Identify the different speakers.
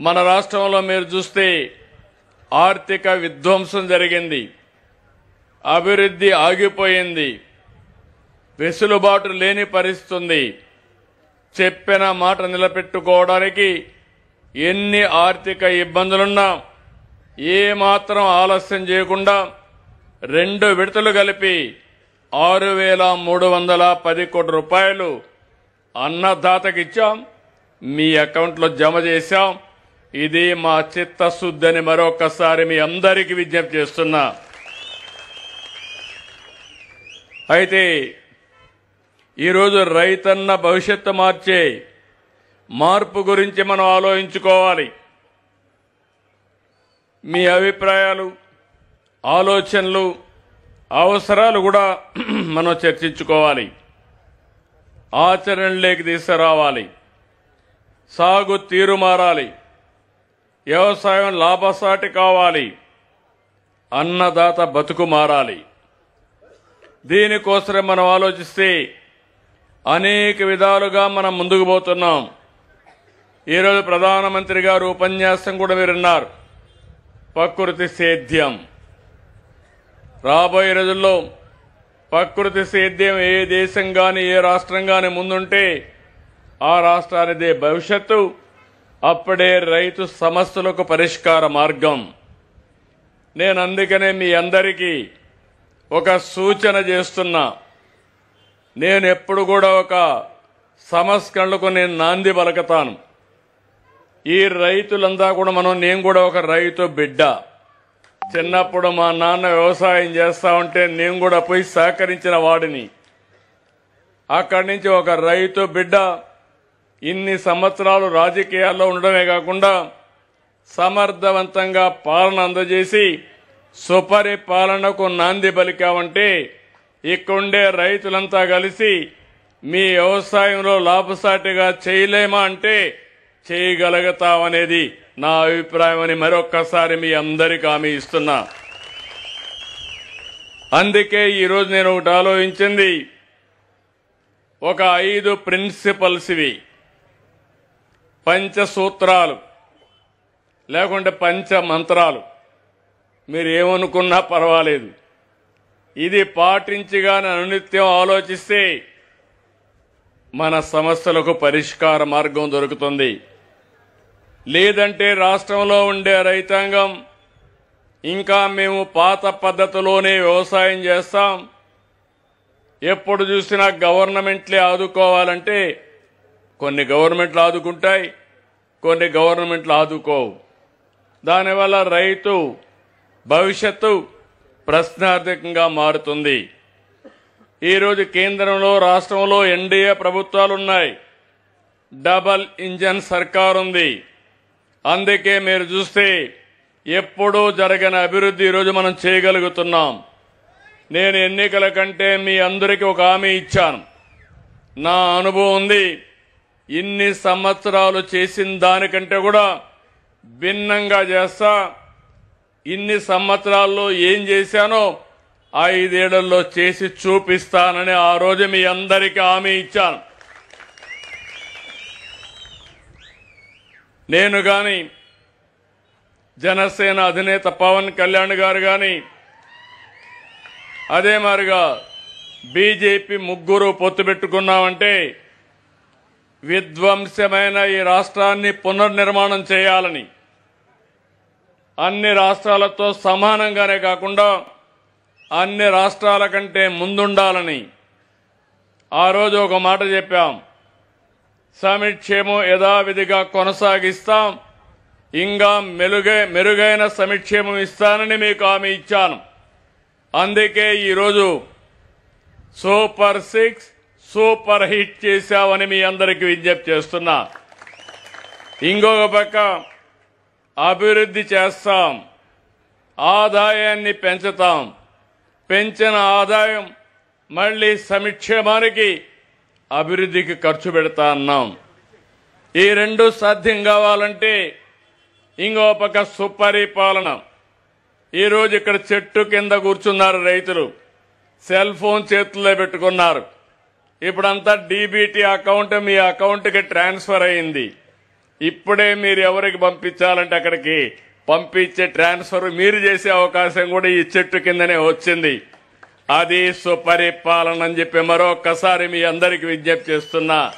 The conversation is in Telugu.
Speaker 1: మన రాష్ట్రంలో మీరు చూస్తే ఆర్థిక విధ్వంసం జరిగింది, అభివృద్ధి ఆగిపోయింది, వెసులుబాటు లేని పరిస్థితి ఉంది. చెప్పిన మాట నిలబెట్టుకోవడానికి ఎన్ని ఆర్థిక ఇబ్బందులున్నా ఏమాత్రం ఆలస్యం చేయకుండా 2 విడతలు కలిపి 6,310 కోట్ల రూపాయలు అన్నదాతకి ఇచ్చాం, మీ అకౌంట్లో జమ చేశాం. ఇది మా చిత్తశుద్ధి అని మరొకసారి మీ అందరికీ విజ్ఞప్తి చేస్తున్నా. అయితే ఈరోజు రైతన్న భవిష్యత్తు మార్చే మార్పు గురించి మనం ఆలోచించుకోవాలి. మీ అభిప్రాయాలు, ఆలోచనలు, అవసరాలు కూడా మనం చర్చించుకోవాలి, ఆచరణలోకి తీసుకురావాలి. సాగు తీరు మారాలి, వ్యవసాయం లాభసాటి కావాలి, అన్నదాత బతుకు మారాలి. దీనికోసమే మనం ఆలోచిస్తే అనేక విధాలుగా మనం ముందుకు పోతున్నాం. ఈరోజు ప్రధానమంత్రి గారు ఉపన్యాసం కూడా మీరు విన్నారు, ప్రకృతి సేద్యం. రాబోయే రోజుల్లో ప్రకృతి సేద్యం ఏ దేశం గాని ఏ రాష్ట్రం గాని ముందుంటే ఆ రాష్ట్రానిదే భవిష్యత్తు. అప్పుడే రైతు సమస్యలకు పరిష్కార మార్గం. నేను అందుకనే మీ అందరికీ ఒక సూచన చేస్తున్నా. నేను ఎప్పుడు కూడా ఒక సంస్కరణలకు నేను నాంది పలుకుతాను. ఈ రైతులంతా కూడా నేను కూడా ఒక రైతు బిడ్డ. చిన్నప్పుడు మా నాన్న వ్యవసాయం చేస్తా ఉంటే నేను కూడా పోయి సహకరించిన వాడిని. అక్కడి నుంచి ఒక రైతు బిడ్డ ఇన్ని సంవత్సరాలు రాజకీయాల్లో ఉండడమే కాకుండా సమర్థవంతంగా పాలన అందజేసి సుపరిపాలనకు నాంది పలికామంటే ఇక్కడుండే రైతులంతా కలిసి మీ వ్యవసాయంలో లాభసాటిగా చేయలేమా అంటే చేయగలుగుతామనేది నా అభిప్రాయం అని మరొక్కసారి మీ అందరికీ హామీ ఇస్తున్నా. అందుకే ఈరోజు నేను ఒకటి ఆలోచించింది, ఒక 5 ప్రిన్సిపల్స్ ఇవి, పంచసూత్రాలు లేకుంటే పంచ మంత్రాలు, మీరు ఏమనుకున్నా పర్వాలేదు. ఇది పాటించిగానే అనునిత్యం ఆలోచిస్తే మన సమస్యలకు పరిష్కార మార్గం దొరుకుతుంది. లేదంటే రాష్ట్రంలో ఉండే రైతాంగం ఇంకా మేము పాత పద్ధతిలోనే వ్యవసాయం చేస్తాం, ఎప్పుడు చూసినా గవర్నమెంట్లే ఆదుకోవాలంటే కొన్ని గవర్నమెంట్లు ఆదుకుంటాయి, కొన్ని గవర్నమెంట్లు ఆదుకోవు. దానివల్ల రైతు భవిష్యత్తు ప్రశ్నార్థకంగా మారుతుంది. ఈరోజు కేంద్రంలో రాష్ట్రంలో ఎన్డీఏ ప్రభుత్వాలున్నాయి, డబల్ ఇంజన్ సర్కార్ ఉంది. అందుకే మీరు చూస్తే ఎప్పుడూ జరగని అభివృద్ధి ఈరోజు మనం చేయగలుగుతున్నాం. నేను ఎన్నికల కంటే మీ అందరికీ ఒక హామీ ఇచ్చాను. నా అనుభవం ఉంది, ఇన్ని సంవత్సరాలు చేసిన దానికంటే కూడా భిన్నంగా చేస్తా. ఇన్ని సంవత్సరాల్లో ఏం చేశానో 5 ఏళ్లలో చేసి చూపిస్తానని ఆ రోజు మీ అందరికీ హామీ ఇచ్చాను. నేను గాని జనసేన అధినేత పవన్ కళ్యాణ్ గారు గాని అదే మాదిరిగా బీజేపీ ముగ్గురు పొత్తు పెట్టుకున్నామంటే విధ్వంసమైన ఈ రాష్ట్రాన్ని పునర్నిర్మాణం చేయాలని, అన్ని రాష్ట్రాలతో సమానంగానే కాకుండా అన్ని రాష్ట్రాల కంటే ముందుండాలని ఆ రోజు ఒక మాట చెప్పాం. సంక్షేమం యథావిధిగా కొనసాగిస్తాం, ఇంకా మెరుగైన సంక్షేమం ఇస్తానని మీకు హామీ ఇచ్చాను. అందుకే ఈరోజు సూపర్ 6 సూపర్ హిట్ చేశామని మీ అందరికీ విజ్ఞప్తి చేస్తున్నా. ఇంకొక పక్క అభివృద్ధి చేస్తాం, ఆదాయాన్ని పెంచుతాం, పెంచిన ఆదాయం మళ్లీ సంక్షేమానికి అభివృద్ధికి ఖర్చు పెడతా అన్నాం. ఈ రెండు సాధ్యం కావాలంటే ఇంకో పక్క సుపరిపాలన. ఈరోజు ఇక్కడ చెట్టు కింద కూర్చున్నారు రైతులు, సెల్ ఫోన్ చేతుల్లో పెట్టుకున్నారు. ఇప్పుడంతా డీబీటీ అకౌంట్ మీ అకౌంట్కి ట్రాన్స్ఫర్ అయింది. ఇప్పుడే మీరు ఎవరికి పంపించాలంటే అక్కడికి పంపించే ట్రాన్స్ఫర్ మీరు చేసే అవకాశం కూడా ఈ చెట్టు కిందనే వచ్చింది. అది సుపరిపాలన అని చెప్పి మరొకసారి మీ అందరికి విజ్ఞప్తి చేస్తున్నా.